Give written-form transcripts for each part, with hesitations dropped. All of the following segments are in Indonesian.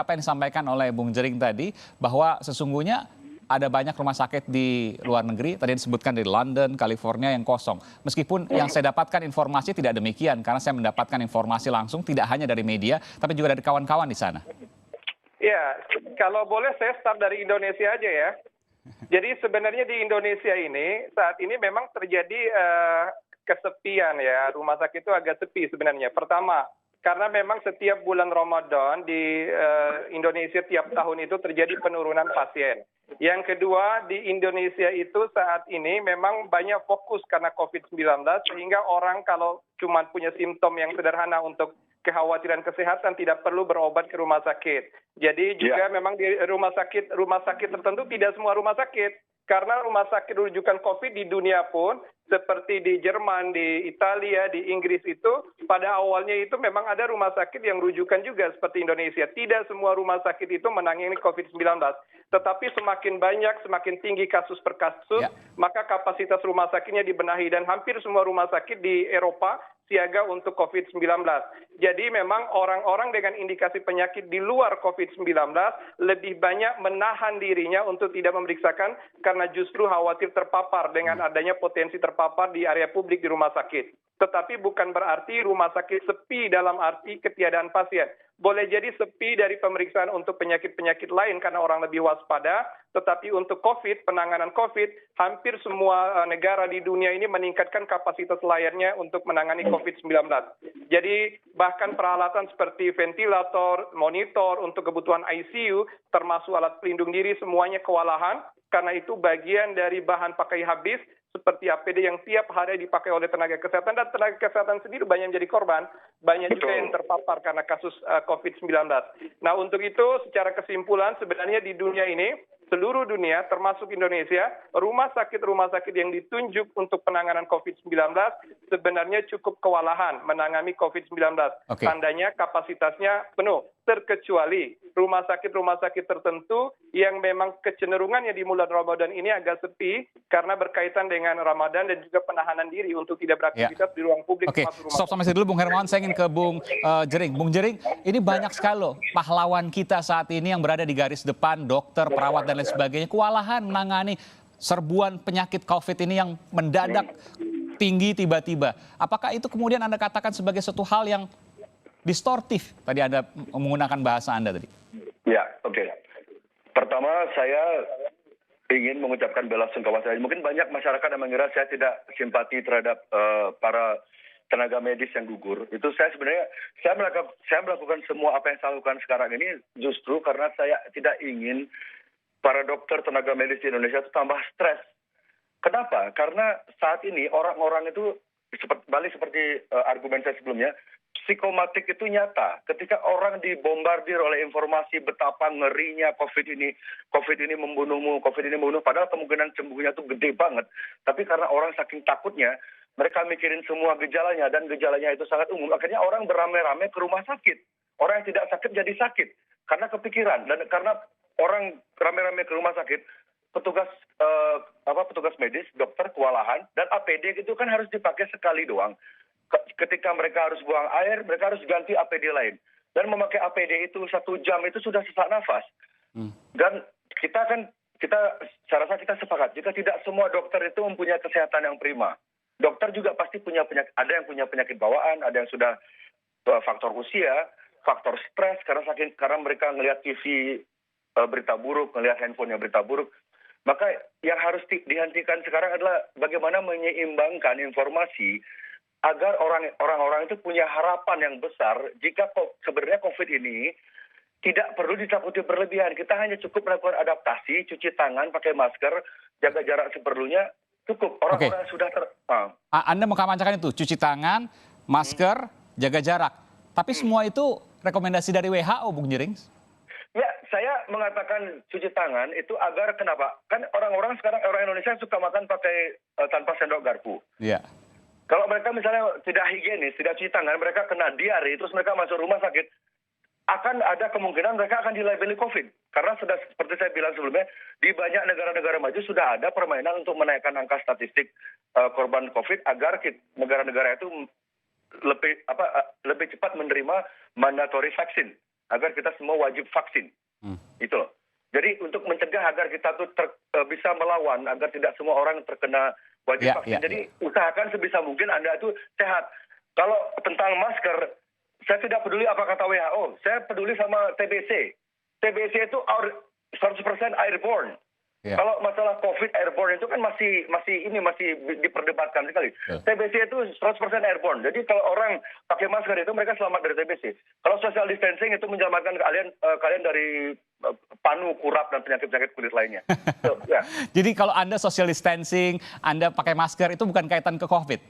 Apa yang disampaikan oleh Bung Jering tadi, bahwa sesungguhnya ada banyak rumah sakit di luar negeri, tadi disebutkan di London, California yang kosong. Meskipun yang saya dapatkan informasi tidak demikian, karena saya mendapatkan informasi langsung tidak hanya dari media, tapi juga dari kawan-kawan di sana. Ya, kalau boleh saya start dari Indonesia aja ya. Jadi sebenarnya di Indonesia ini, saat ini memang terjadi kesepian ya, rumah sakit itu agak sepi sebenarnya. Pertama, karena memang setiap bulan Ramadan di Indonesia tiap tahun itu terjadi penurunan pasien. Yang kedua, di Indonesia itu saat ini memang banyak fokus karena COVID-19, sehingga orang kalau cuma punya simptom yang sederhana untuk kekhawatiran kesehatan tidak perlu berobat ke rumah sakit. Jadi juga memang di rumah sakit tertentu tidak semua rumah sakit. Karena rumah sakit rujukan COVID di dunia pun, seperti di Jerman, di Italia, di Inggris itu, pada awalnya itu memang ada rumah sakit yang rujukan juga seperti Indonesia. Tidak semua rumah sakit itu menangani COVID-19. Tetapi semakin banyak, semakin tinggi kasus per kasus, maka kapasitas rumah sakitnya dibenahi. Dan hampir semua rumah sakit di Eropa siaga untuk COVID-19. Jadi memang orang-orang dengan indikasi penyakit di luar COVID-19 lebih banyak menahan dirinya untuk tidak memeriksakan karena justru khawatir terpapar dengan adanya potensi terpapar di area publik di rumah sakit. Tetapi bukan berarti rumah sakit sepi dalam arti ketiadaan pasien. Boleh jadi sepi dari pemeriksaan untuk penyakit-penyakit lain karena orang lebih waspada, tetapi untuk COVID, penanganan COVID, hampir semua negara di dunia ini meningkatkan kapasitas layarnya untuk menangani COVID-19. Jadi bahkan peralatan seperti ventilator, monitor untuk kebutuhan ICU, termasuk alat pelindung diri, semuanya kewalahan, karena itu bagian dari bahan pakai habis, seperti APD yang tiap hari dipakai oleh tenaga kesehatan, dan tenaga kesehatan sendiri banyak menjadi korban, banyak juga yang terpapar karena kasus COVID-19. Nah untuk itu secara kesimpulan sebenarnya di dunia ini, seluruh dunia termasuk Indonesia, rumah sakit yang ditunjuk untuk penanganan COVID-19 sebenarnya cukup kewalahan menangani COVID-19. Tandanya kapasitasnya penuh, terkecuali rumah sakit tertentu yang memang kecenderungannya di bulan Ramadan ini agak sepi karena berkaitan dengan Ramadan dan juga penahanan diri untuk tidak beraktivitas di ruang publik. Stop sampai sini dulu Bung Hermawan, saya ingin ke Bung Jering. Bung Jering, ini banyak sekali loh pahlawan kita saat ini yang berada di garis depan, dokter, perawat, dan lain sebagainya, kewalahan menangani serbuan penyakit COVID ini yang mendadak tinggi tiba-tiba. Apakah itu kemudian Anda katakan sebagai suatu hal yang distortif? Tadi Anda menggunakan bahasa Anda tadi. Ya, oke. Pertama, saya ingin mengucapkan bela sungkawa saya. Mungkin banyak masyarakat yang mengira saya tidak simpati terhadap para tenaga medis yang gugur. Itu saya sebenarnya, saya melakukan semua apa yang saya lakukan sekarang ini justru karena saya tidak ingin para dokter tenaga medis di Indonesia itu tambah stres. Kenapa? Karena saat ini orang-orang itu seperti argumen saya sebelumnya, psikomatik itu nyata. Ketika orang dibombardir oleh informasi betapa ngerinya COVID ini membunuhmu, COVID ini membunuh, padahal kemungkinan sembuhnya itu gede banget. Tapi karena orang saking takutnya, mereka mikirin semua gejalanya, dan gejalanya itu sangat umum. Akhirnya orang beramai-ramai ke rumah sakit. Orang yang tidak sakit jadi sakit karena kepikiran, dan karena orang ramai-ramai ke rumah sakit, petugas medis, dokter kewalahan, dan APD itu kan harus dipakai sekali doang. Ketika mereka harus buang air, mereka harus ganti APD lain. Dan memakai APD itu 1 jam itu sudah sesak nafas. Dan saya rasa kita sepakat, jika tidak semua dokter itu mempunyai kesehatan yang prima. Dokter juga pasti punya penyakit, ada yang punya penyakit bawaan, ada yang sudah faktor usia, faktor stres, karena mereka melihat TV berita buruk, melihat handphonenya berita buruk. Maka yang harus dihentikan sekarang adalah bagaimana menyeimbangkan informasi agar orang-orang itu punya harapan yang besar jika sebenarnya COVID ini tidak perlu ditakuti berlebihan. Kita hanya cukup melakukan adaptasi, cuci tangan, pakai masker, jaga jarak seperlunya, cukup. Orang-orang sudah Anda mengkampanyekan itu, cuci tangan, masker, jaga jarak. Tapi semua itu rekomendasi dari WHO, Bung Jering? Ya, saya mengatakan cuci tangan itu agar kenapa? Kan orang-orang sekarang, orang Indonesia suka makan pakai tanpa sendok garpu. Iya. Kalau mereka misalnya tidak higienis, tidak cuci tangan, mereka kena diare, terus mereka masuk rumah sakit, akan ada kemungkinan mereka akan dilabeli COVID. Karena sudah seperti saya bilang sebelumnya, di banyak negara-negara maju sudah ada permainan untuk menaikkan angka statistik korban COVID agar negara-negara itu lebih cepat menerima mandatory vaksin. agar kita semua wajib vaksin. Itu loh. Jadi untuk mencegah agar kita tuh bisa melawan, agar tidak semua orang terkena wajib vaksin. Jadi usahakan sebisa mungkin Anda itu sehat. Kalau tentang masker, saya tidak peduli apa kata WHO. Saya peduli sama TBC. TBC itu 100% airborne. Kalau masalah COVID airborne itu kan masih diperdebatkan sekali. TBC itu 100% airborne. Jadi kalau orang pakai masker itu mereka selamat dari TBC. Kalau social distancing itu menyelamatkan kalian dari panu, kurap dan penyakit-penyakit kulit lainnya. Jadi kalau Anda social distancing, Anda pakai masker itu bukan kaitan ke COVID?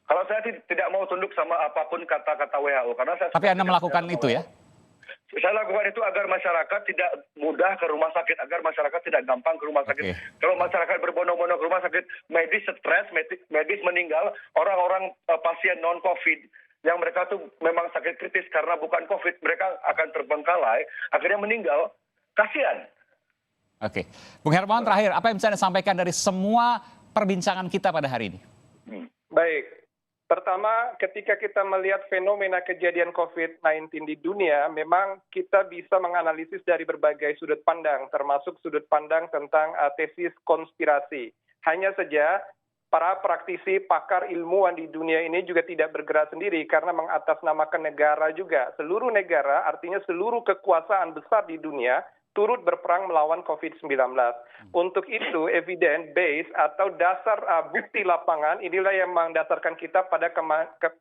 Kalau saya tidak mau tunduk sama apapun kata-kata WHO karena saya. Tapi Anda melakukan itu ya? Saya lakukan itu agar masyarakat tidak mudah ke rumah sakit, agar masyarakat tidak gampang ke rumah sakit. Kalau masyarakat berbondong-bondong ke rumah sakit, medis stres, medis meninggal, orang-orang pasien non-COVID yang mereka tuh memang sakit kritis karena bukan COVID, mereka akan terbengkalai, akhirnya meninggal. Kasihan. Oke. Bung Hermawan, terakhir, apa yang bisa Anda sampaikan dari semua perbincangan kita pada hari ini? Baik. Pertama, ketika kita melihat fenomena kejadian COVID-19 di dunia, memang kita bisa menganalisis dari berbagai sudut pandang, termasuk sudut pandang tentang tesis konspirasi. Hanya saja, para praktisi, pakar ilmuwan di dunia ini juga tidak bergerak sendiri karena mengatasnamakan negara juga. Seluruh negara, artinya seluruh kekuasaan besar di dunia, turut berperang melawan COVID-19. Untuk itu, evidence base atau dasar bukti lapangan inilah yang mendasarkan kita pada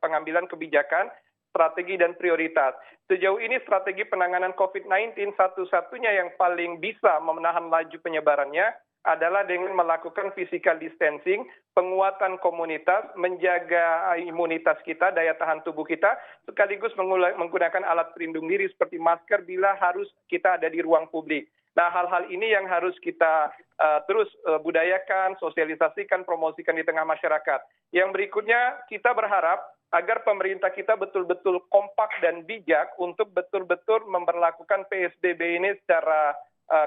pengambilan kebijakan, strategi dan prioritas. Sejauh ini strategi penanganan COVID-19 satu-satunya yang paling bisa menahan laju penyebarannya adalah dengan melakukan physical distancing, penguatan komunitas, menjaga imunitas kita, daya tahan tubuh kita, sekaligus menggunakan alat pelindung diri seperti masker bila harus kita ada di ruang publik. Nah, hal-hal ini yang harus kita terus budayakan, sosialisasikan, promosikan di tengah masyarakat. Yang berikutnya, kita berharap agar pemerintah kita betul-betul kompak dan bijak untuk betul-betul memperlakukan PSBB ini secara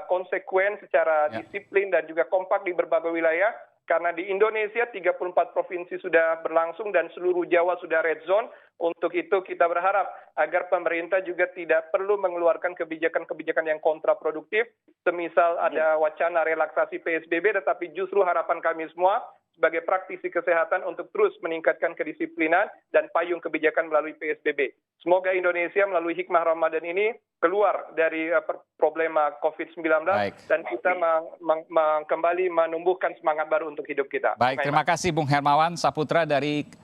konsekuen, secara disiplin dan juga kompak di berbagai wilayah. Karena di Indonesia 34 provinsi sudah berlangsung dan seluruh Jawa sudah red zone. Untuk itu kita berharap agar pemerintah juga tidak perlu mengeluarkan kebijakan-kebijakan yang kontraproduktif. Semisal ada wacana relaksasi PSBB, tetapi justru harapan kami semua sebagai praktisi kesehatan untuk terus meningkatkan kedisiplinan dan payung kebijakan melalui PSBB. Semoga Indonesia melalui hikmah Ramadan ini keluar dari problema COVID-19 dan kita kembali menumbuhkan semangat baru untuk hidup kita. Baik, terima kasih Bung Hermawan Saputra dari